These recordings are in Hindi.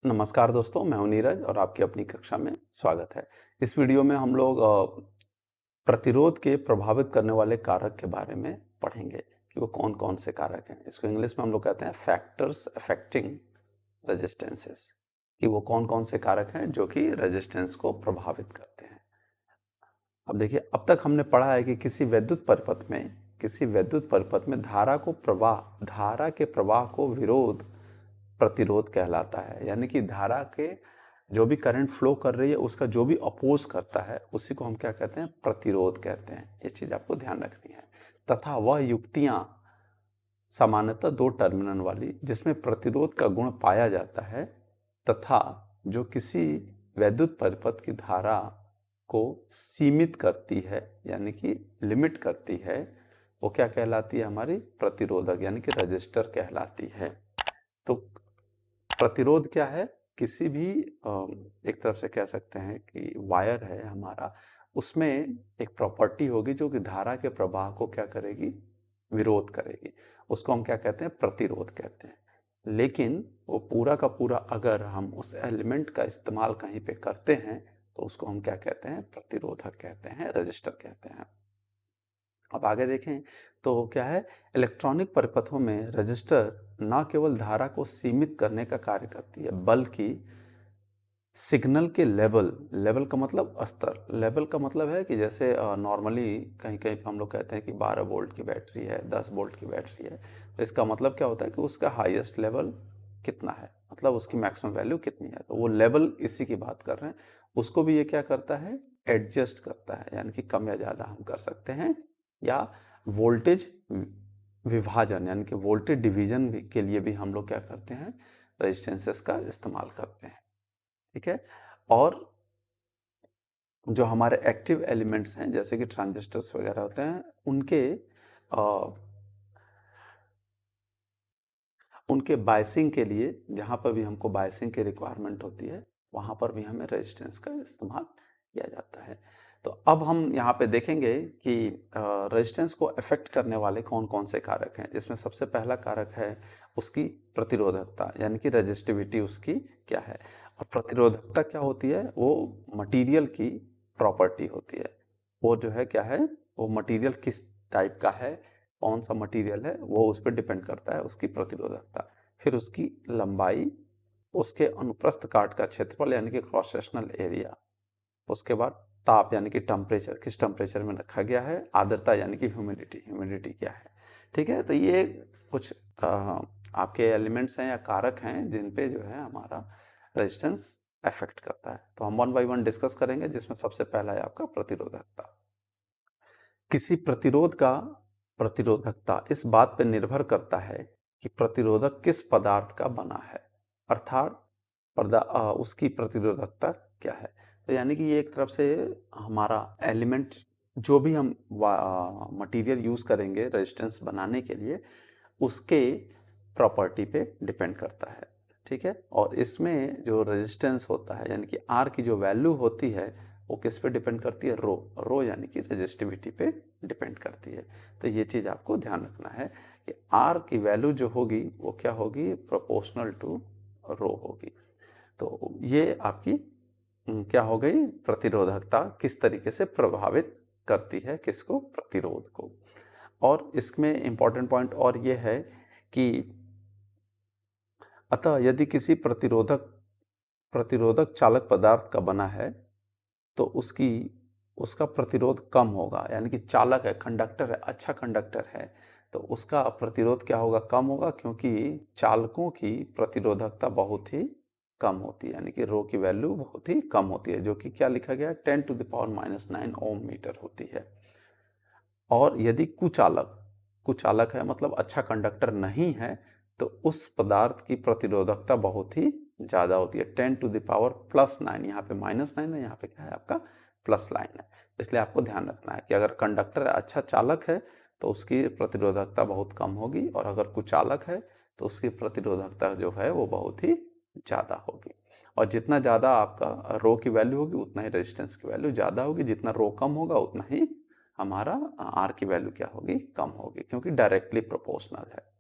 नमस्कार दोस्तों, मैं हूं नीरज और आपकी अपनी कक्षा में स्वागत है। इस वीडियो में हम लोग प्रतिरोध के प्रभावित करने वाले कारक के बारे में पढ़ेंगे कि वो कौन-कौन से कारक हैं। इसको इंग्लिश में हम लोग कहते हैं फैक्टर्स अफेक्टिंग रेजिस्टेंसेस, कि वो कौन-कौन से कारक हैं जो कि रेजिस्टेंस को प्रभावित करते हैं। अब देखिए, अब तक हमने पढ़ा है कि किसी वैद्युत परिपथ में धारा के प्रवाह को विरोध प्रतिरोध कहलाता है। यानी कि धारा के जो भी करंट फ्लो कर रही है उसका जो भी अपोज करता है उसी को हम क्या कहते हैं, प्रतिरोध कहते हैं। ये चीज आपको ध्यान रखनी है। तथा वह युक्तियां सामान्यतः दो टर्मिनल वाली जिसमें प्रतिरोध का गुण पाया जाता है तथा जो किसी वैद्युत परिपथ की धारा को सीमित करती है यानी कि लिमिट करती है, वो क्या कहलाती है, हमारी प्रतिरोधक यानी कि रजिस्टर कहलाती है। तो प्रतिरोध क्या है, किसी भी एक तरफ से कह सकते हैं कि वायर है हमारा, उसमें एक प्रॉपर्टी होगी जो कि धारा के प्रवाह को क्या करेगी, विरोध करेगी। उसको हम क्या कहते हैं, प्रतिरोध कहते हैं। लेकिन वो पूरा का पूरा अगर हम उस एलिमेंट का इस्तेमाल कहीं पे करते हैं तो उसको हम क्या कहते हैं, प्रतिरोधक कहते हैं, रजिस्टर कहते हैं। अब आगे देखें तो क्या है, इलेक्ट्रॉनिक परिपथों में रजिस्टर न केवल धारा को सीमित करने का कार्य करती है बल्कि सिग्नल के लेवल का मतलब स्तर, लेवल का मतलब है कि जैसे नॉर्मली कहीं कहीं हम लोग कहते हैं कि 12 वोल्ट की बैटरी है, 10 वोल्ट की बैटरी है, तो इसका मतलब क्या होता है कि उसका हाईएस्ट लेवल कितना है, मतलब उसकी मैक्सिमम वैल्यू कितनी है। तो वो लेवल इसी की बात कर रहे हैं। उसको भी ये क्या करता है, एडजस्ट करता है, यानी कि कम या ज़्यादा हम कर सकते हैं। या वोल्टेज विभाजन यानी कि वोल्टेज डिवीजन के लिए भी हम लोग क्या करते हैं, रेजिस्टेंसेस का इस्तेमाल करते हैं। ठीक है। और जो हमारे एक्टिव एलिमेंट्स हैं जैसे कि ट्रांजिस्टर्स वगैरह होते हैं, उनके बायसिंग के लिए, जहाँ पर भी हमको बायसिंग की रिक्वायरमेंट होती है वहाँ पर भी हमें रेजिस्टेंस का इस्तेमाल किया जाता है। तो अब हम यहाँ पे देखेंगे कि रेजिस्टेंस को अफेक्ट करने वाले कौन कौन से कारक हैं, जिसमें सबसे पहला कारक है उसकी प्रतिरोधकता यानी कि रेजिस्टिविटी उसकी क्या है। और प्रतिरोधकता क्या होती है, वो मटेरियल की प्रॉपर्टी होती है। वो जो है क्या है, वो मटेरियल किस टाइप का है, कौन सा मटेरियल है, वो उस पर डिपेंड करता है उसकी प्रतिरोधकता। फिर उसकी लंबाई, उसके अनुप्रस्थ काट का क्षेत्रफल यानी कि क्रॉस सेक्शनल एरिया, उसके बाद ताप यानी कि टेम्परेचर, किस टेम्परेचर में रखा गया है, आर्द्रता यानी कि ह्यूमिडिटी क्या है। ठीक है। तो ये कुछ आपके एलिमेंट्स हैं या कारक हैं जिन पे जो है हमारा रेजिस्टेंस अफेक्ट करता है। तो हम वन बाय वन डिस्कस करेंगे, जिसमें सबसे पहला है आपका प्रतिरोधकता। किसी प्रतिरोध का प्रतिरोधकता इस बात पर निर्भर करता है कि प्रतिरोधक किस पदार्थ का बना है, अर्थात उसकी प्रतिरोधकता क्या है। तो यानी कि ये एक तरफ से हमारा एलिमेंट, जो भी हम मटेरियल यूज करेंगे रेजिस्टेंस बनाने के लिए, उसके प्रॉपर्टी पे डिपेंड करता है। ठीक है। और इसमें जो रेजिस्टेंस होता है यानी कि आर की जो वैल्यू होती है वो किस पे डिपेंड करती है, रो यानी कि रेजिस्टिविटी पे डिपेंड करती है। तो ये चीज आपको ध्यान रखना है कि आर की वैल्यू जो होगी वो क्या होगी, प्रोपोर्शनल टू रो होगी। तो ये आपकी क्या हो गई, प्रतिरोधकता किस तरीके से प्रभावित करती है किसको, प्रतिरोध को। और इसमें इंपॉर्टेंट पॉइंट और ये है कि अतः यदि किसी प्रतिरोधक चालक पदार्थ का बना है तो उसका प्रतिरोध कम होगा, यानी कि चालक है, कंडक्टर है, अच्छा कंडक्टर है, तो उसका प्रतिरोध क्या होगा, कम होगा, क्योंकि चालकों की प्रतिरोधकता बहुत ही कम होती है, यानी कि रो की वैल्यू बहुत ही कम होती है, जो कि क्या लिखा गया है, 10⁻⁹ ओम मीटर होती है। और यदि कुचालक है मतलब अच्छा कंडक्टर नहीं है, तो उस पदार्थ की प्रतिरोधकता बहुत ही ज्यादा होती है, 10⁻+9। यहाँ पे -9 है, यहाँ पे क्या है आपका +9 है। इसलिए आपको ध्यान रखना है कि अगर कंडक्टर अच्छा चालक है तो उसकी प्रतिरोधकता बहुत कम होगी, और अगर कुचालक है तो उसकी प्रतिरोधकता जो है वो बहुत ही ज्यादा होगी। और जितना ज्यादा आपका रो की वैल्यू होगी उतना ही रेजिस्टेंस की वैल्यू ज्यादा होगी, जितना रो कम होगा उतना ही हमारा आर की वैल्यू क्या होगी, कम होगी, क्योंकि डायरेक्टली प्रोपोर्शनल है।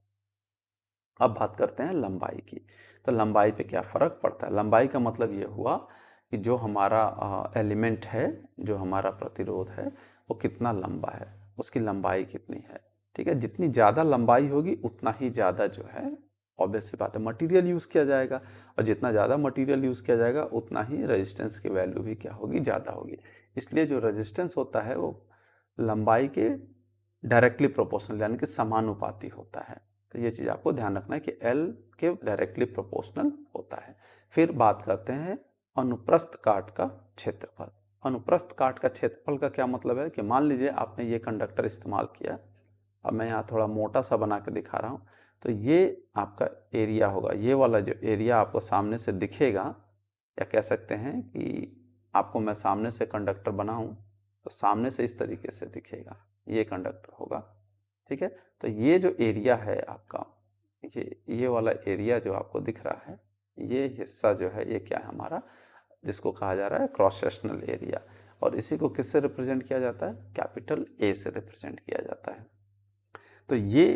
अब बात करते हैं लंबाई की। तो लंबाई पे क्या फ़र्क पड़ता है? लंबाई का मतलब ये हुआ कि जो हमारा एलिमेंट है, जो हमारा प्रतिरोध है, वो कितना लंबा है, उसकी लंबाई कितनी है। ठीक है, जितनी ज़्यादा लंबाई होगी उतना ही ज़्यादा जो है, ऑब्वियस सी बात है, मटेरियल यूज़ किया जाएगा, और जितना ज़्यादा मटेरियल यूज़ किया जाएगा उतना ही रेजिस्टेंस की वैल्यू भी क्या होगी, ज़्यादा होगी। इसलिए जो रेजिस्टेंस होता है वो लंबाई के डायरेक्टली प्रोपोर्शनल यानी कि समानुपाती होता है। तो ये चीज़ आपको ध्यान रखना है कि L के डायरेक्टली प्रोपोर्शनल होता है। फिर बात करते हैं अनुप्रस्थ काट का क्षेत्रफल। अनुप्रस्थ काट का क्षेत्रफल का क्या मतलब है कि मान लीजिए आपने ये कंडक्टर इस्तेमाल किया, अब मैं यहाँ थोड़ा मोटा सा बना के दिखा रहा हूँ, तो ये आपका एरिया होगा। ये वाला जो एरिया आपको सामने से दिखेगा, या कह सकते हैं कि आपको मैं सामने से कंडक्टर बनाऊं तो सामने से इस तरीके से दिखेगा, ये कंडक्टर होगा। ठीक है, तो ये जो एरिया है आपका, ये वाला एरिया जो आपको दिख रहा है, ये हिस्सा जो है ये क्या है हमारा, जिसको कहा जा रहा है क्रॉस सेक्शनल एरिया। और इसी को किससे रिप्रेजेंट किया जाता है? कैपिटल ए से रिप्रेजेंट किया जाता है। तो ये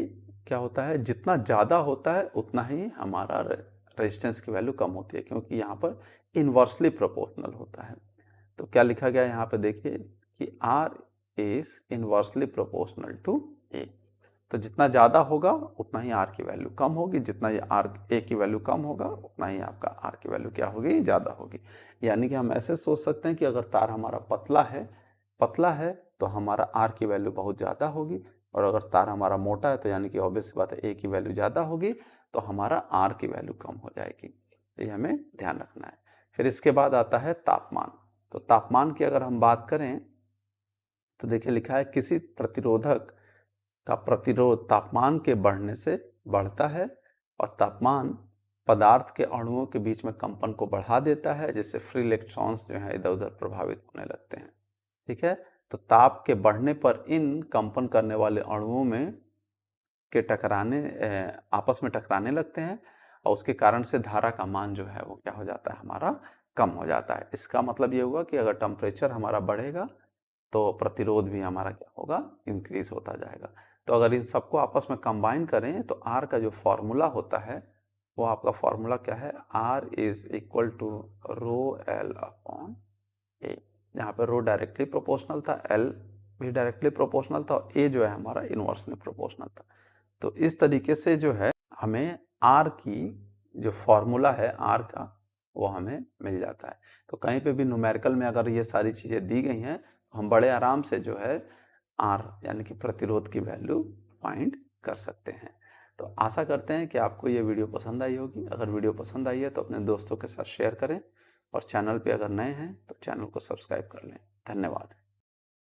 क्या होता है, जितना ज़्यादा होता है उतना ही हमारा रेजिस्टेंस की वैल्यू कम होती है, क्योंकि यहाँ पर इन्वर्सली प्रोपोर्शनल होता है। तो क्या लिखा गया यहाँ पे देखिए कि R is inversely proportional to A। तो जितना ज़्यादा होगा उतना ही R की वैल्यू कम होगी, जितना ये A की वैल्यू कम होगा उतना ही आपका R की वैल्यू क्या होगी, ज़्यादा होगी। यानी कि हम ऐसे सोच सकते हैं कि अगर तार हमारा पतला है तो हमारा R की वैल्यू बहुत ज़्यादा होगी, और अगर तार हमारा मोटा है तो यानी कि ऑब्वियस बात है A की वैल्यू ज़्यादा होगी, तो हमारा R की वैल्यू कम हो जाएगी। तो ये हमें ध्यान रखना है। फिर इसके बाद आता है तापमान। तो तापमान की अगर हम बात करें तो देखिए लिखा है किसी प्रतिरोधक का प्रतिरोध तापमान के बढ़ने से बढ़ता है, और तापमान पदार्थ के अणुओं के बीच में कंपन को बढ़ा देता है, जिससे फ्री इलेक्ट्रॉन्स जो है इधर उधर प्रभावित होने लगते हैं। ठीक है, तो ताप के बढ़ने पर इन कंपन करने वाले अणुओं में के आपस में टकराने लगते हैं, और उसके कारण से धारा का मान जो है वो क्या हो जाता है, हमारा कम हो जाता है। इसका मतलब ये हुआ कि अगर टेम्परेचर हमारा बढ़ेगा तो प्रतिरोध भी हमारा क्या होगा, इंक्रीज होता जाएगा। तो अगर इन सबको आपस में कंबाइन करें तो R का जो फॉर्मूला होता है वो आपका फॉर्मूला क्या है, R is equal to rho L upon A। यहाँ पे रो डायरेक्टली प्रोपोर्शनल था, L भी डायरेक्टली प्रोपोर्शनल था, और A जो है हमारा इनवर्सली प्रोपोर्शनल था। तो इस तरीके से जो है हमें R की जो फॉर्मूला है R का, वो हमें मिल जाता है। तो कहीं पे भी न्यूमेरिकल में अगर ये सारी चीज़ें दी गई हैं तो हम बड़े आराम से जो है R यानी कि प्रतिरोध की वैल्यू फाइंड कर सकते हैं। तो आशा करते हैं कि आपको ये वीडियो पसंद आई होगी। अगर वीडियो पसंद आई है तो अपने दोस्तों के साथ शेयर करें, और चैनल पे अगर नए हैं तो चैनल को सब्सक्राइब कर लें। धन्यवाद।